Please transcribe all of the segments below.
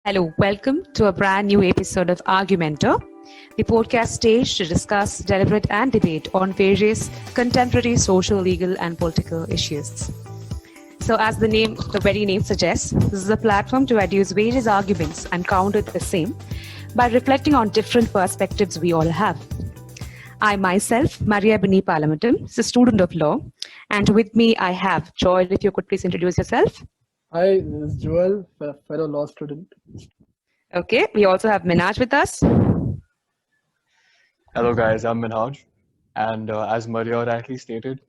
Hello, welcome to a brand new episode of Argumentor, the podcast stage to discuss, deliberate, and debate on various contemporary social, legal, and political issues. So, as the very name suggests, this is a platform to adduce various arguments and counter the same by reflecting on different perspectives we all have. I myself, Maria Bini Palamatam, is a student of law, and with me I have Joel. If you could please introduce yourself. Hi, this is Joel, fellow law student. Okay, we also have Minhaaj with us. Hello guys, I'm Minhaaj, and as Maria rightly stated,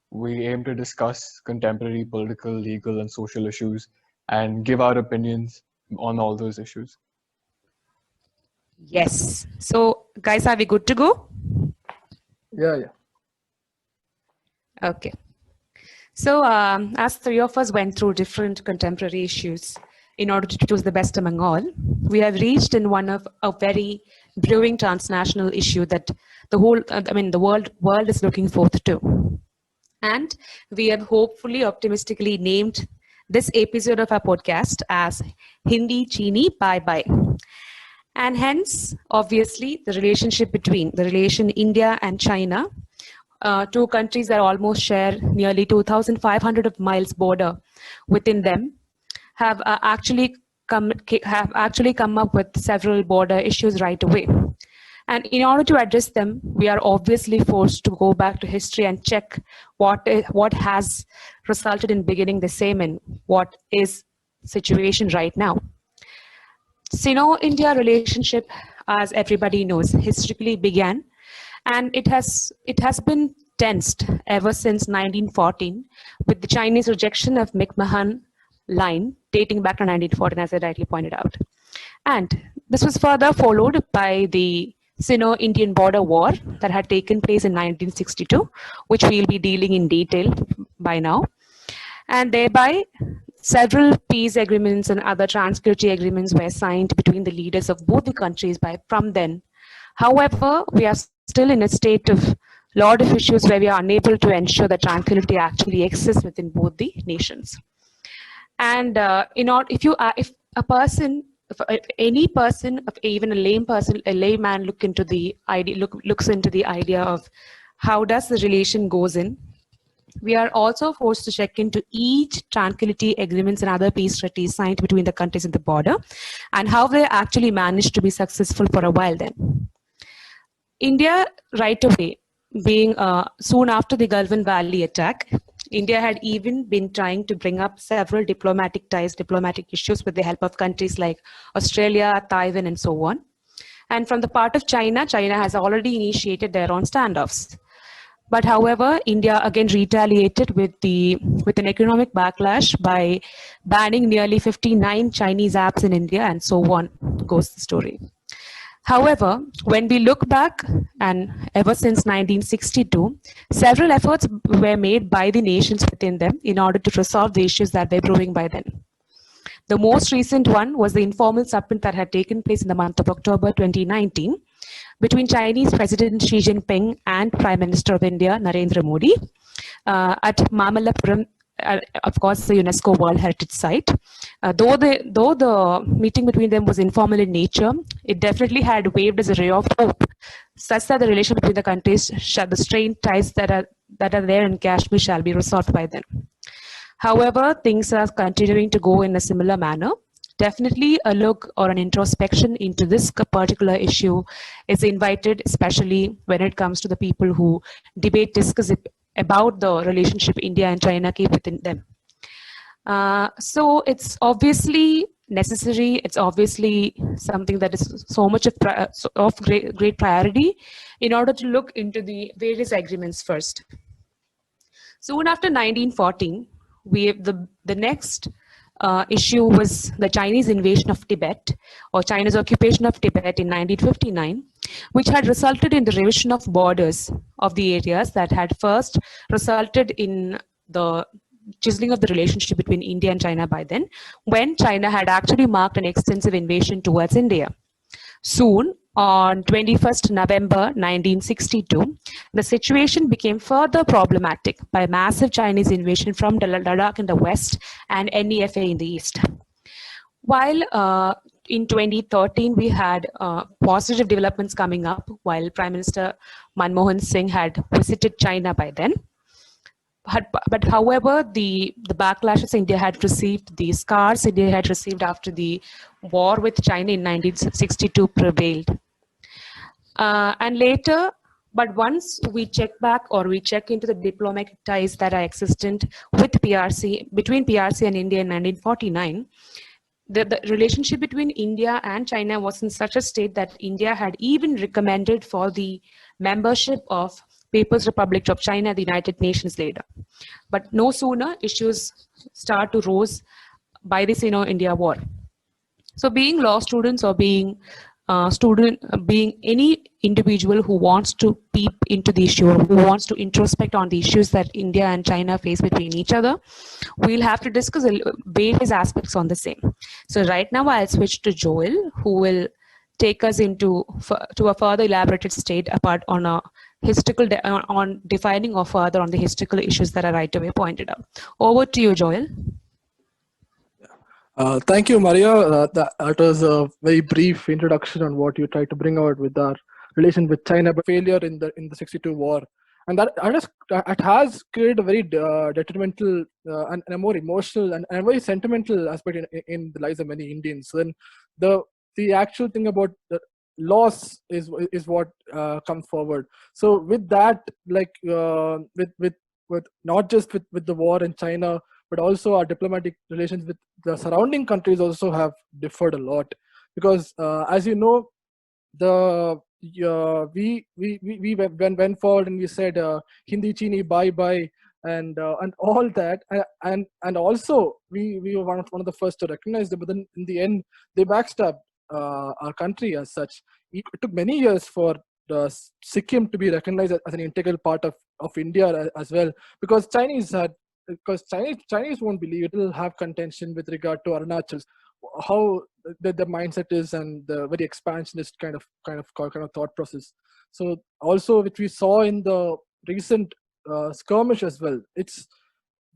we aim to discuss contemporary political, legal, and social issues and give our opinions on all those issues. Yes. So, guys, are we good to go? Yeah. Okay. So, as three of us went through different contemporary issues in order to choose the best among all, we have reached in one of a very brewing transnational issue that the world is looking forth to. And we have hopefully optimistically named this episode of our podcast as hindichinibhaibhai. And hence, obviously, the relation India and China, two countries that almost share nearly 2,500 of miles border within them, have actually come up with several border issues right away. And in order to address them, we are obviously forced to go back to history and check what has resulted in beginning the same and what is situation right now. Sino-India relationship, as everybody knows, historically began, and it has been tensed ever since 1914 with the Chinese rejection of McMahon Line dating back to 1914, as I rightly pointed out. And this was further followed by the Sino-Indian border war that had taken place in 1962, which we'll be dealing in detail by now. And thereby, several peace agreements and other tranquility agreements were signed between the leaders of both the countries from then. However, we are still in a state of lot of issues where we are unable to ensure that tranquility actually exists within both the nations. And if any person, even a layman looks into the idea of how does the relation goes in, we are also forced to check into each tranquility agreements and other peace treaties signed between the countries in the border and how they actually managed to be successful for a while then. India, right away, being soon after the Galvan Valley attack, India had even been trying to bring up several diplomatic issues with the help of countries like Australia, Taiwan, and so on. And from the part of China has already initiated their own standoffs. But however, India again retaliated with an economic backlash by banning nearly 59 Chinese apps in India, and so on goes the story. However, when we look back, and ever since 1962, several efforts were made by the nations within them in order to resolve the issues that were brewing by then. The most recent one was the informal summit that had taken place in the month of October 2019 between Chinese President Xi Jinping and Prime Minister of India, Narendra Modi, at Mamallapuram, of course, the UNESCO World Heritage Site. Though the meeting between them was informal in nature, it definitely had waved as a ray of hope, such that the relation between the countries, the strained ties that are there in Kashmir, shall be resolved by then. However, things are continuing to go in a similar manner. Definitely a look or an introspection into this particular issue is invited, especially when it comes to the people who discuss about the relationship India and China keep within them. So it's obviously necessary. It's obviously something that is so much of great priority in order to look into the various agreements first. Soon after 1914, the next issue was the Chinese invasion of Tibet, or China's occupation of Tibet in 1959, which had resulted in the revision of borders of the areas that had first resulted in the chiseling of the relationship between India and China by then, when China had actually marked an extensive invasion towards India. Soon, on 21st November 1962, the situation became further problematic by massive Chinese invasion from Ladakh in the west and NEFA in the east. While in 2013, we had positive developments coming up while Prime Minister Manmohan Singh had visited China by then. But however, the backlashes India had received, the scars India had received after the war with China in 1962 prevailed. And later, but once we check back or we check into the diplomatic ties that are existent with PRC, between PRC and India in 1949, the relationship between India and China was in such a state that India had even recommended for the membership of People's Republic of China at the United Nations later. But no sooner issues start to rose by the Sino-India War. So being law students or being being any individual who wants to peep into the issue or who wants to introspect on the issues that India and China face between each other, we'll have to discuss various aspects on the same. So right now I'll switch to Joel, who will take us into to a further elaborated state apart on a historical on defining or further on the historical issues that are right away pointed out. Over to you, Joel. Thank you, Maria. That was a very brief introduction on what you tried to bring out with our relation with China, but failure in the '62 war, and it has created a very detrimental and a more emotional and a very sentimental aspect in the lives of many Indians. So then the actual thing about the loss is what comes forward. So with that, like with not just with the war in China, but also our diplomatic relations with the surrounding countries also have differed a lot, because as you know, we went forward and we said hindichinibhaibhai and all that, and also we were one of the first to recognize them, but then in the end they backstabbed our country as such. It took many years for Sikkim to be recognized as an integral part of India as well, because Chinese won't believe it will have contention with regard to Arunachal, how the mindset is, and the very expansionist kind of thought process. So also, which we saw in the recent skirmish as well,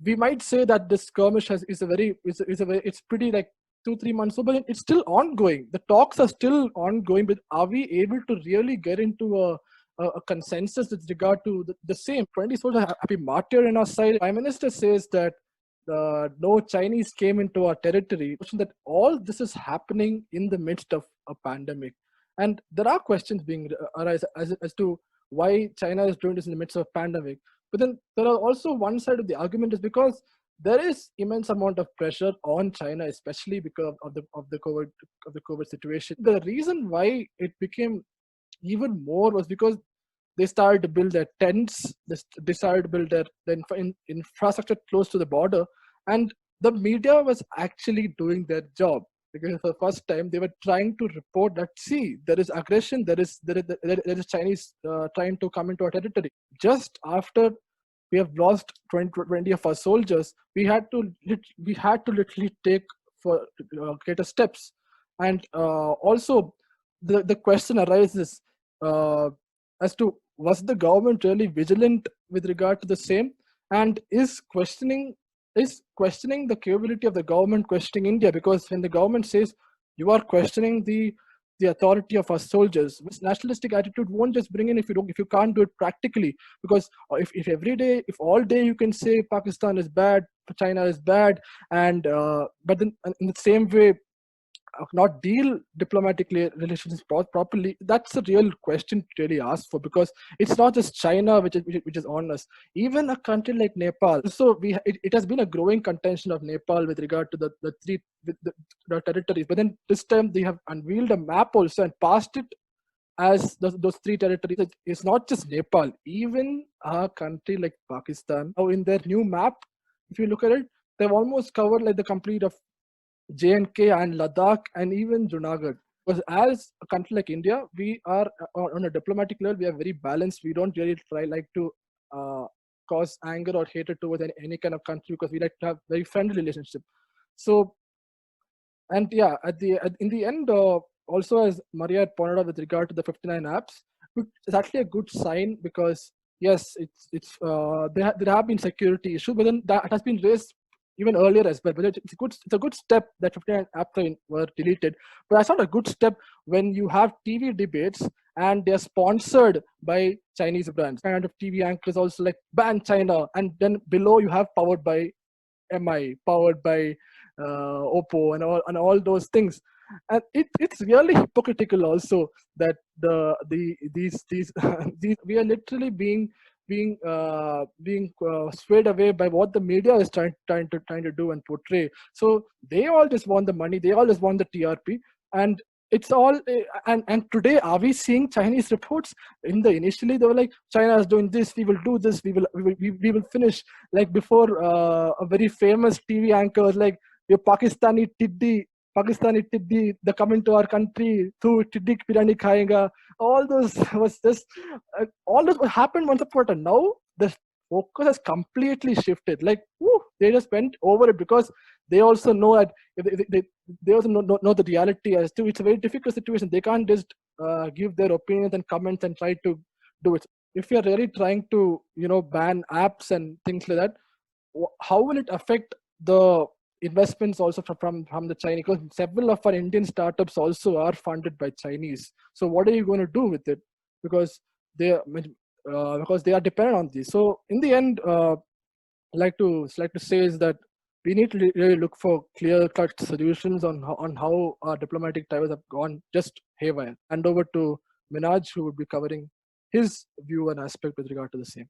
we might say that this skirmish it's pretty like 2-3 months old, but it's still ongoing. The talks are still ongoing, but are we able to really get into a consensus with regard to the same? 20 soldiers have been martyred in our side. Prime Minister says that no Chinese came into our territory. That all this is happening in the midst of a pandemic, and there are questions being arise as to why China is doing this in the midst of a pandemic. But then there are also one side of the argument is because there is immense amount of pressure on China, especially because of the COVID situation. The reason why it became even more was because they started to build their tents, they started to build their infrastructure close to the border, and the media was actually doing their job, because for the first time they were trying to report that, see, there is aggression, there is Chinese trying to come into our territory. Just after we have lost 20 of our soldiers, we had to literally take for greater steps. And also the question arises as to, was the government really vigilant with regard to the same, and is questioning the capability of the government questioning India? Because when the government says you are questioning the authority of our soldiers, this nationalistic attitude won't just bring in if you can't do it practically. Because if every day, if all day you can say Pakistan is bad, China is bad, and but then in the same way not deal diplomatically relations properly, that's a real question to really ask for, because it's not just China which is on us. Even a country like Nepal, so it has been a growing contention of Nepal with regard to the territories, but then this time they have unveiled a map also and passed it as those 3 territories. It's not just Nepal, even a country like Pakistan, now in their new map, if you look at it, they've almost covered like the complete of J&K and Ladakh and even Junagadh. Because as a country like India, we are on a diplomatic level, we are very balanced. We don't really try to cause anger or hatred towards any kind of country, because we like to have very friendly relationship. So, and yeah, in the end, also as Maria had pointed out with regard to the 59 apps, it's actually a good sign, because yes, there have been security issues, but then that has been raised even earlier as well. But it's a good step that 59 after were deleted. But that's not a good step when you have TV debates and they're sponsored by Chinese brands. Kind of TV anchors also like ban China, and then below you have powered by MI, powered by Oppo, and all those things. And it's really hypocritical also that these we are literally being swayed away by what the media is trying to do and portray. So they all just want the money, they all just want the TRP, and it's all and today are we seeing Chinese reports? Initially they were like, China is doing this, we will do this, we will finish. Like before, a very famous TV anchor was like, your Pakistani tiddi, they're coming to our country, tu tiddi biryani khayega. All those was just all this happened once upon a time. Now the focus has completely shifted. Like, they just went over it because they also know that they also know the reality as to it's a very difficult situation. They can't just give their opinions and comments and try to do it. If you're really trying to ban apps and things like that, how will it affect the investments also from the Chinese? Because several of our Indian startups also are funded by Chinese. So what are you going to do with it? Because they are dependent on this. So in the end, like to say is that we need to really look for clear-cut solutions on how our diplomatic ties have gone just haywire. Hand over to Minhaaj, who would be covering his view and aspect with regard to the same.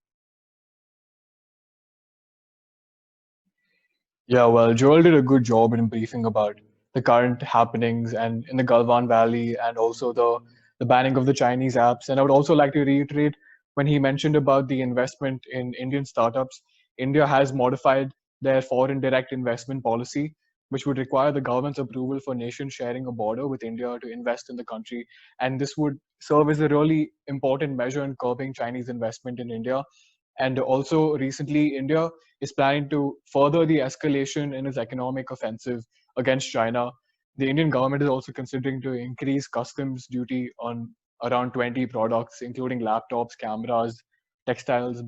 Yeah, well, Joel did a good job in briefing about the current happenings and in the Galwan Valley, and also the banning of the Chinese apps. And I would also like to reiterate when he mentioned about the investment in Indian startups, India has modified their foreign direct investment policy, which would require the government's approval for nations sharing a border with India to invest in the country. And this would serve as a really important measure in curbing Chinese investment in India. And also recently, India is planning to further the escalation in its economic offensive against China. The Indian government is also considering to increase customs duty on around 20 products, including laptops, cameras, textiles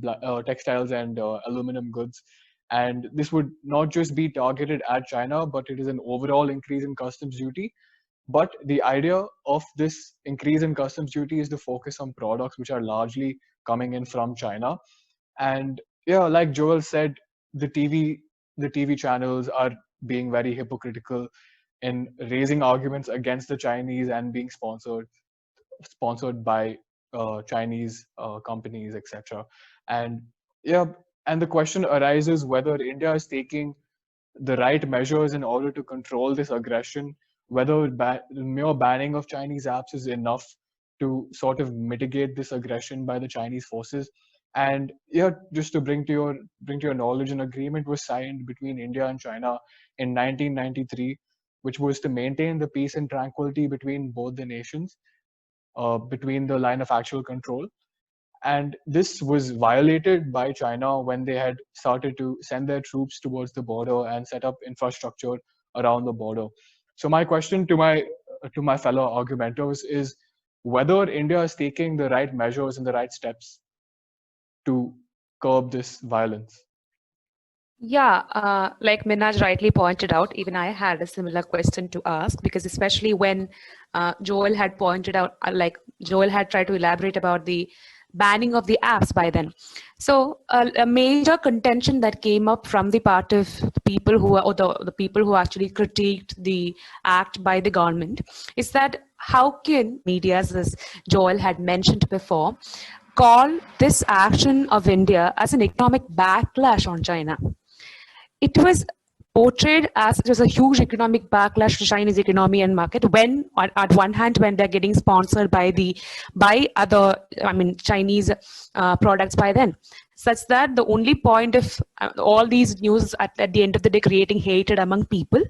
and aluminum goods. And this would not just be targeted at China, but it is an overall increase in customs duty. But the idea of this increase in customs duty is to focus on products which are largely coming in from China. And yeah, like Joel said, the TV channels are being very hypocritical in raising arguments against the Chinese and being sponsored by Chinese companies, etc. And yeah, and the question arises whether India is taking the right measures in order to control this aggression, whether mere banning of Chinese apps is enough to sort of mitigate this aggression by the Chinese forces. And yeah, just to bring to your knowledge, an agreement was signed between India and China in 1993, which was to maintain the peace and tranquility between both the nations, between the line of actual control. And this was violated by China when they had started to send their troops towards the border and set up infrastructure around the border. So my question to my fellow argumentors is whether India is taking the right measures and the right steps to curb this violence. Yeah, like Minaj rightly pointed out, even I had a similar question to ask, because especially when Joel had pointed out, Joel had tried to elaborate about the banning of the apps by then. So a major contention that came up from the part of the people who the people who actually critiqued the act by the government is that how can media, as Joel had mentioned before, call this action of India as an economic backlash on China? It was portrayed as it was a huge economic backlash to Chinese economy and market, when at one hand when they're getting sponsored by other Chinese products by then, such that the only point of all these news at the end of the day creating hatred among people,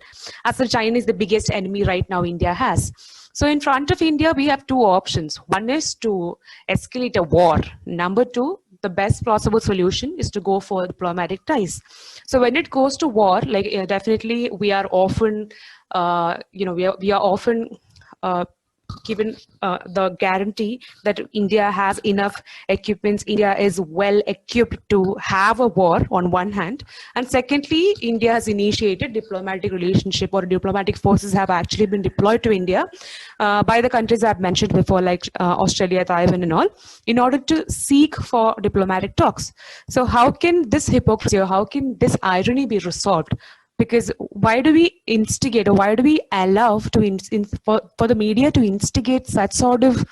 as the China is the biggest enemy right now India has. So in front of India, we have two options. One is to escalate a war. Number two, the best possible solution is to go for diplomatic ties. So when it goes to war, definitely we are often, we are often given the guarantee that India has enough equipments, India is well equipped to have a war on one hand, and secondly, India has initiated diplomatic relationship, or diplomatic forces have actually been deployed to India by the countries I've mentioned before, like Australia, Taiwan, and all, in order to seek for diplomatic talks. So how can this hypocrisy, or how can this irony be resolved? Because why do we instigate, or why do we allow for the media to instigate such sort of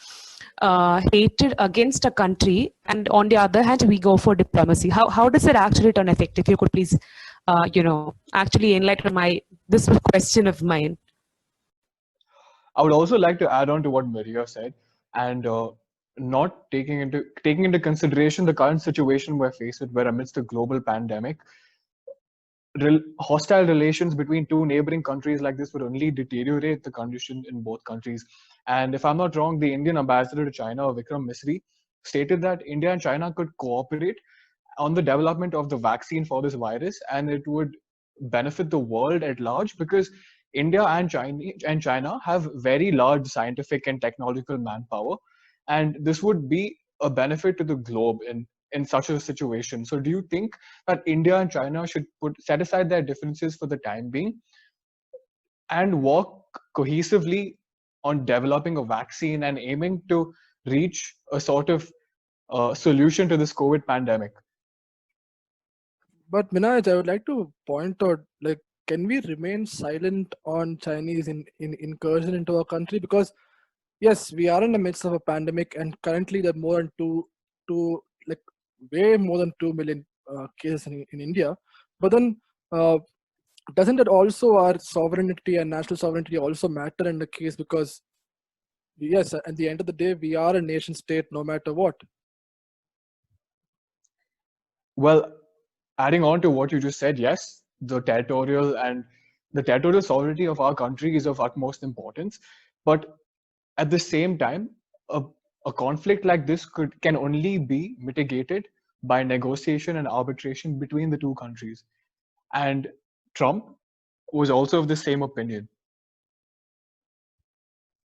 hatred against a country, and on the other hand we go for diplomacy? How does it actually turn effective? If you could please actually enlighten this question of mine. I would also like to add on to what Maria said, and not taking into consideration the current situation we're faced with, where amidst a global pandemic, hostile relations between two neighboring countries like this would only deteriorate the condition in both countries. And if I'm not wrong, the Indian ambassador to China, Vikram Misri, stated that India and China could cooperate on the development of the vaccine for this virus, and it would benefit the world at large, because India and China have very large scientific and technological manpower, and this would be a benefit to the globe in such a situation. So do you think that India and China should set aside their differences for the time being and work cohesively on developing a vaccine and aiming to reach a sort of solution to this COVID pandemic? But Minhaj, I would like to point out, like, can we remain silent on Chinese in incursion into our country? Because yes, we are in the midst of a pandemic, and currently there are more than way more than 2 million cases in India. But then, doesn't it also our sovereignty and national sovereignty also matter in the case? Because yes, at the end of the day, we are a nation state no matter what. Well, adding on to what you just said, yes, the territorial sovereignty of our country is of utmost importance. But at the same time, a conflict like this can only be mitigated by negotiation and arbitration between the two countries. And Trump was also of the same opinion.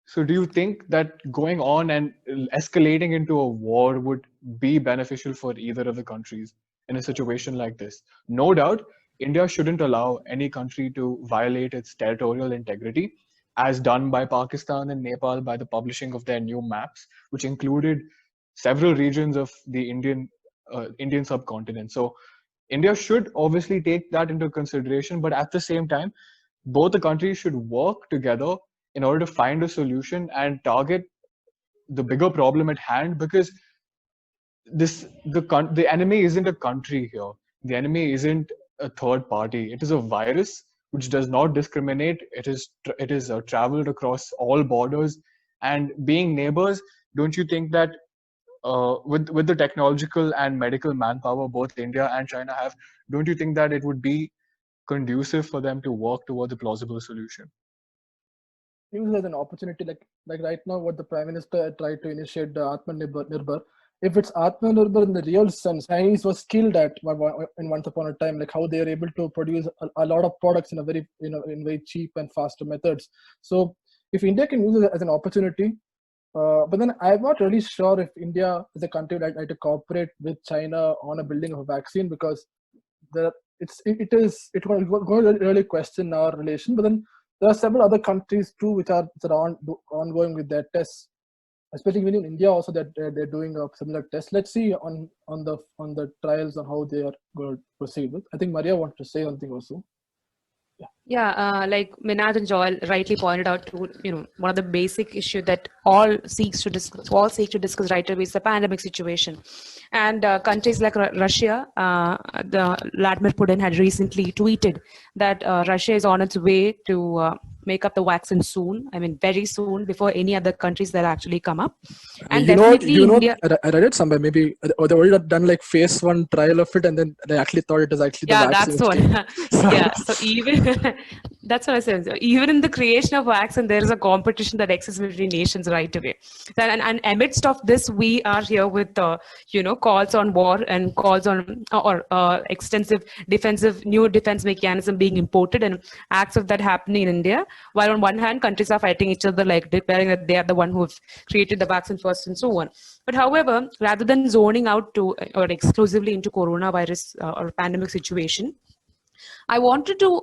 So do you think that going on and escalating into a war would be beneficial for either of the countries in a situation like this? No doubt, India shouldn't allow any country to violate its territorial integrity, as done by Pakistan and Nepal by the publishing of their new maps, which included several regions of the Indian subcontinent. So India should obviously take that into consideration, but at the same time, both the countries should work together in order to find a solution and target the bigger problem at hand, because the enemy isn't a country here. The enemy isn't a third party. It is a virus which does not discriminate. It is traveled across all borders, and being neighbors, don't you think that with the technological and medical manpower both India and China have, don't you think that it would be conducive for them to work towards a plausible solution? Use it as an opportunity, like right now, what the Prime Minister tried to initiate, the Atmanirbhar. If it's Atmanirbhar in the real sense, Chinese was skilled at in once upon a time, like how they are able to produce a lot of products in a very in very cheap and faster methods. So if India can use it as an opportunity, but then I'm not really sure if India as a country would like to cooperate with China on a building of a vaccine, because it will really question our relation. But then there are several other countries too which are ongoing with their tests, especially even in India also, that they're doing a similar test. Let's see on the trials on how they are going to proceed with. I think Maria wanted to say something also. Yeah, like Minhaaj and Joel rightly pointed out to, one of the basic issue that all seek to discuss right away is the pandemic situation. And countries like Russia, Vladimir Putin had recently tweeted that Russia is on its way to make up the vaccine soon. I mean, very soon, before any other countries that actually come up. And India. I read it somewhere. Maybe or they already done like phase 1 trial of it, and then they actually thought it was actually the vaccine. Yeah, that's one. Yeah, so even that's what I said. So even in the creation of vaccine, there is a competition that exists between nations right away. And amidst of this, we are here with calls on war and calls on extensive new defense mechanism being imported, and acts of that happening in India. while on one hand, countries are fighting each other, like declaring that they are the one who have created the vaccine first and so on. But however, rather than zoning out to or exclusively into coronavirus or pandemic situation, I wanted to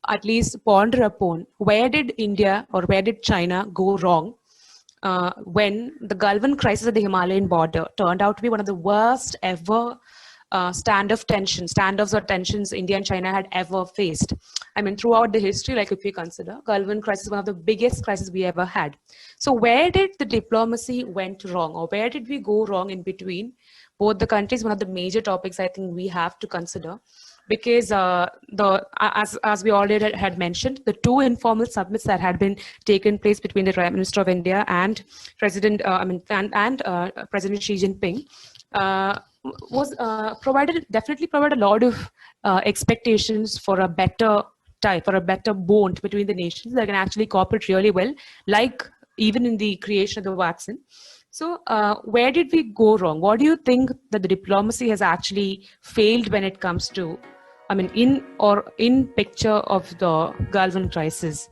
at least ponder upon where did India or where did China go wrong when the Galvan crisis at the Himalayan border turned out to be one of the worst ever standoffs or tensions India and China had ever faced. I mean, throughout the history, like if we consider, Galvan crisis one of the biggest crises we ever had. So where did the diplomacy went wrong, or where did we go wrong in between both the countries? One of the major topics I think we have to consider, because as we already had mentioned, the two informal summits that had been taken place between the Prime Minister of India and President President Xi Jinping was definitely provided a lot of expectations for a better for a better bond between the nations that can actually cooperate really well, like even in the creation of the vaccine. So where did we go wrong? What do you think that the diplomacy has actually failed when it comes to, I mean, in picture of the Galvan crisis?